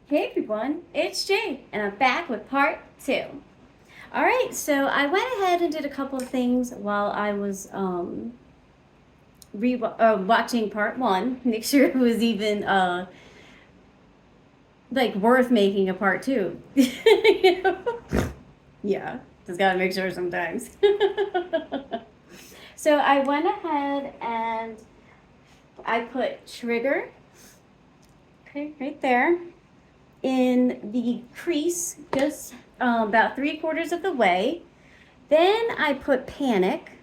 Hey everyone, it's Jade, and I'm back with part 2. Alright, so I went ahead and did a couple of things while I was watching part 1. Make sure it was even like worth making a part 2. You know? Yeah, just gotta make sure sometimes. So I went ahead and I put trigger, okay, right there, in the crease, just about 3/4 of the way. Then I put panic.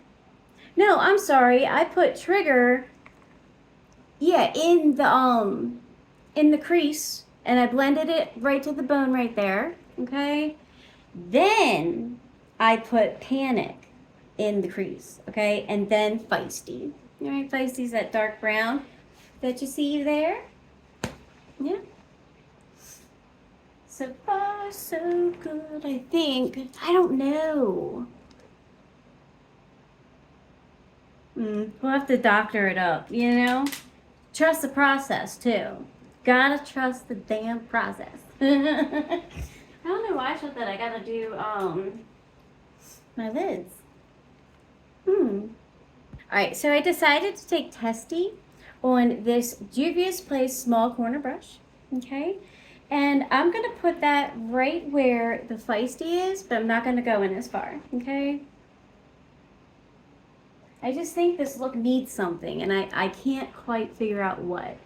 No, I'm sorry. I put trigger. Yeah, in the crease, and I blended it right to the bone right there. Okay. Then I put panic in the crease. Okay, and then feisty. All right, feisty's that dark brown that you see there. Yeah. So far, so good, I think. I don't know. We'll have to doctor it up, you know? Trust the process, too. Gotta trust the damn process. I don't know why I thought that I gotta do, my lids. Alright, so I decided to take Testy on this Juvia's Place small corner brush. Okay? And I'm going to put that right where the feisty is, but I'm not going to go in as far. Okay? I just think this look needs something, and I can't quite figure out what.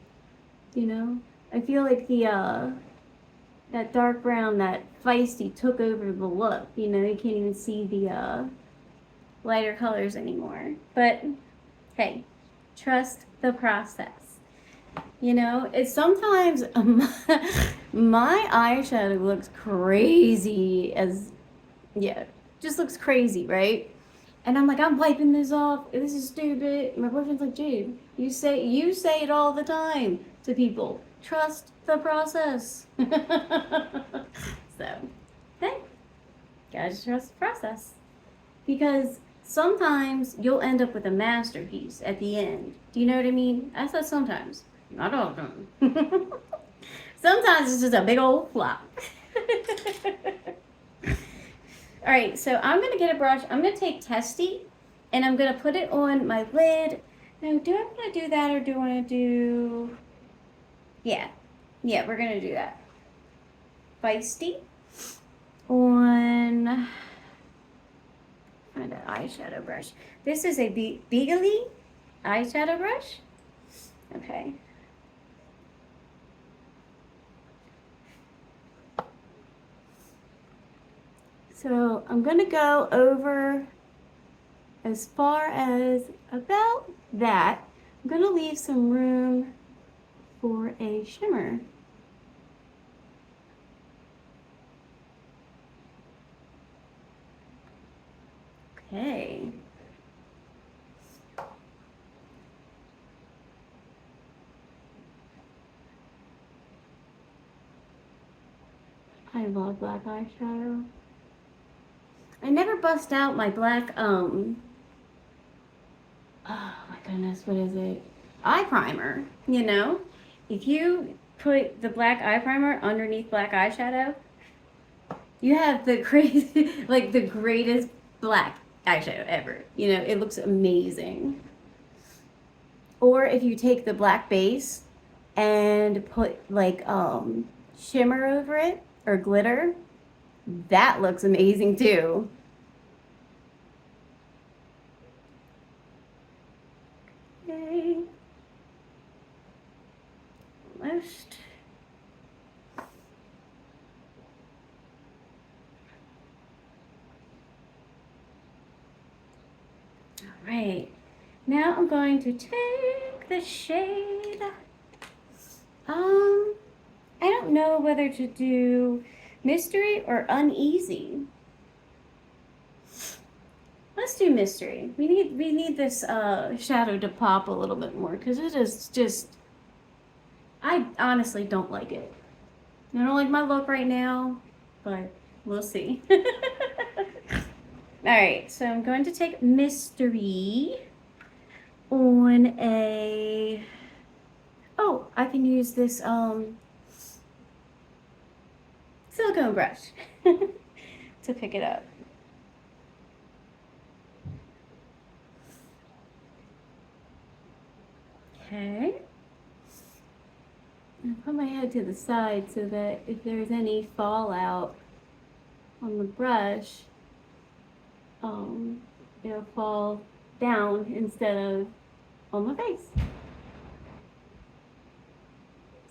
You know? I feel like that dark brown, that feisty took over the look. You know, you can't even see the lighter colors anymore. But hey, trust the process. You know, it's sometimes my eyeshadow looks crazy just looks crazy, right? And I'm like, I'm wiping this off. This is stupid. My boyfriend's like, Jade, you say it all the time to people. Trust the process. So, hey, gotta trust the process. Because sometimes you'll end up with a masterpiece at the end. Do you know what I mean? I said sometimes. Not all of them. Sometimes it's just a big old flop. All right, so I'm going to get a brush. I'm going to take Testy, and I'm going to put it on my lid. Now, do I want to do that, or do I want to do... Yeah, we're going to do that. Feisty on... Find an eyeshadow brush. This is a Beagly eyeshadow brush. Okay. So I'm going to go over as far as about that. I'm going to leave some room for a shimmer. Okay. I love black eyeshadow. I never bust out my black, oh my goodness, what is it? Eye primer, you know? If you put the black eye primer underneath black eyeshadow, you have the crazy, like the greatest black eyeshadow ever. You know, it looks amazing. Or if you take the black base and put like shimmer over it or glitter, that looks amazing too. Okay. Almost. All right. Now I'm going to take the shade. I don't know whether to do mystery or uneasy. Let's do mystery. We need this shadow to pop a little bit more because it is just. I honestly don't like it. I don't like my look right now, but we'll see. All right, so I'm going to take mystery on a. Oh, I can use this silicone brush to pick it up. Okay. I'll put my head to the side so that if there's any fallout on the brush, it'll fall down instead of on my face.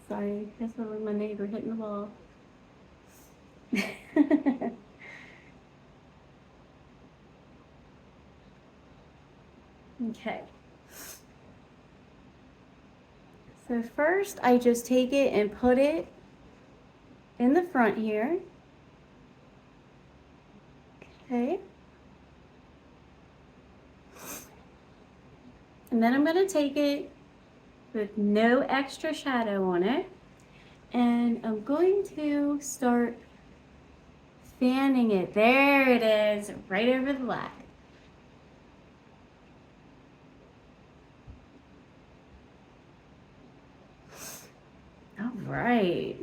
Sorry, that's probably my neighbor hitting the ball. Okay. So first I just take it and put it in the front here. Okay. And then I'm going to take it with no extra shadow on it, and I'm going to start fanning it. There it is, right over the black. All right.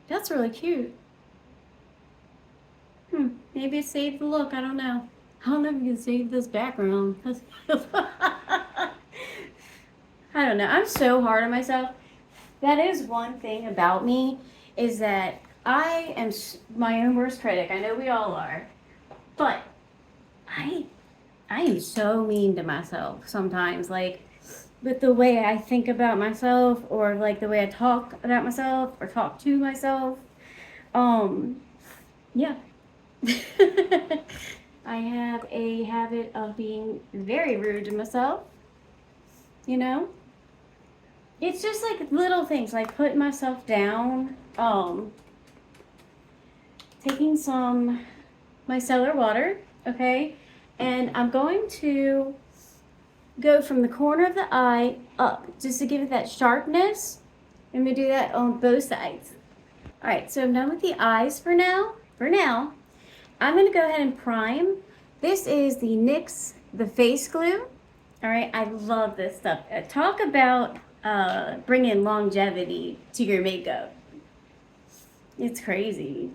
That's really cute. Maybe it saved the look. I don't know. I don't know if you can save this background. I don't know. I'm so hard on myself. That is one thing about me, is that I am my own worst critic. I know we all are. But I am so mean to myself sometimes. Like, with the way I think about myself, or like the way I talk about myself or talk to myself. Yeah. I have a habit of being very rude to myself, you know? It's just like little things, like putting myself down, taking some micellar water, okay? And I'm going to go from the corner of the eye up, just to give it that sharpness. I'm gonna do that on both sides. All right, so I'm done with the eyes for now. I'm gonna go ahead and prime. This is the NYX, the face glue. All right, I love this stuff. Talk about bringing longevity to your makeup. It's crazy.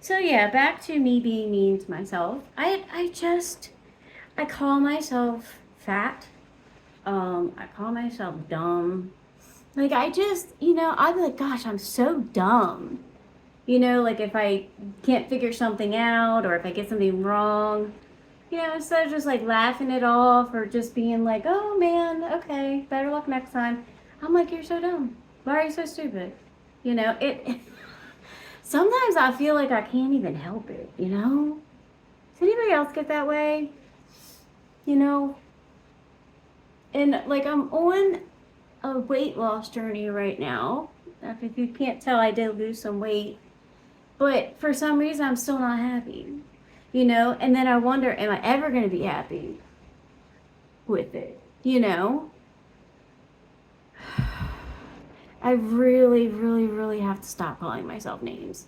So yeah, back to me being mean to myself. I call myself fat. I call myself dumb. Like, I just, I'm like, gosh, I'm so dumb. Like if I can't figure something out, or if I get something wrong, instead of just like laughing it off or just being like, oh man, okay, better luck next time. I'm like, you're so dumb. Why are you so stupid? It sometimes I feel like I can't even help it, Does anybody else get that way? And like, I'm on a weight loss journey right now. If you can't tell, I did lose some weight, but for some reason I'm still not happy, and then I wonder, am I ever going to be happy with it? I really, really, really have to stop calling myself names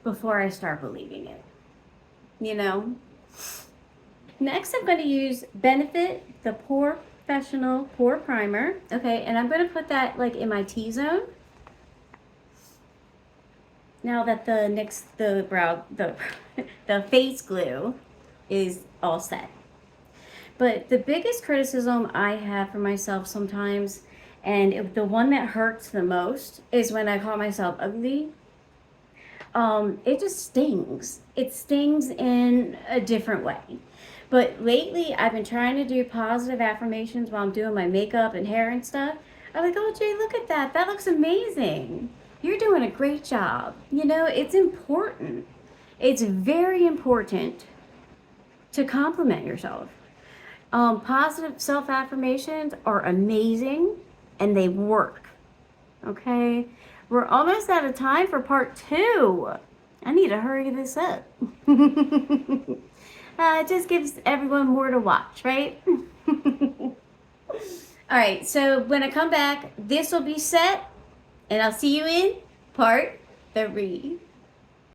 before I start believing it, Next, I'm going to use Benefit, the Professional Pore Primer. Okay, and I'm going to put that like in my T-zone. Now that the NYX, the face glue is all set. But the biggest criticism I have for myself sometimes, and the one that hurts the most, is when I call myself ugly. It just stings. It stings in a different way. But lately, I've been trying to do positive affirmations while I'm doing my makeup and hair and stuff. I'm like, oh, Jay, look at that. That looks amazing. You're doing a great job. It's important. It's very important to compliment yourself. Positive self-affirmations are amazing, and they work. Okay? We're almost out of time for part 2. I need to hurry this up. It just gives everyone more to watch, right? All right, so when I come back, this will be set, and I'll see you in part 3.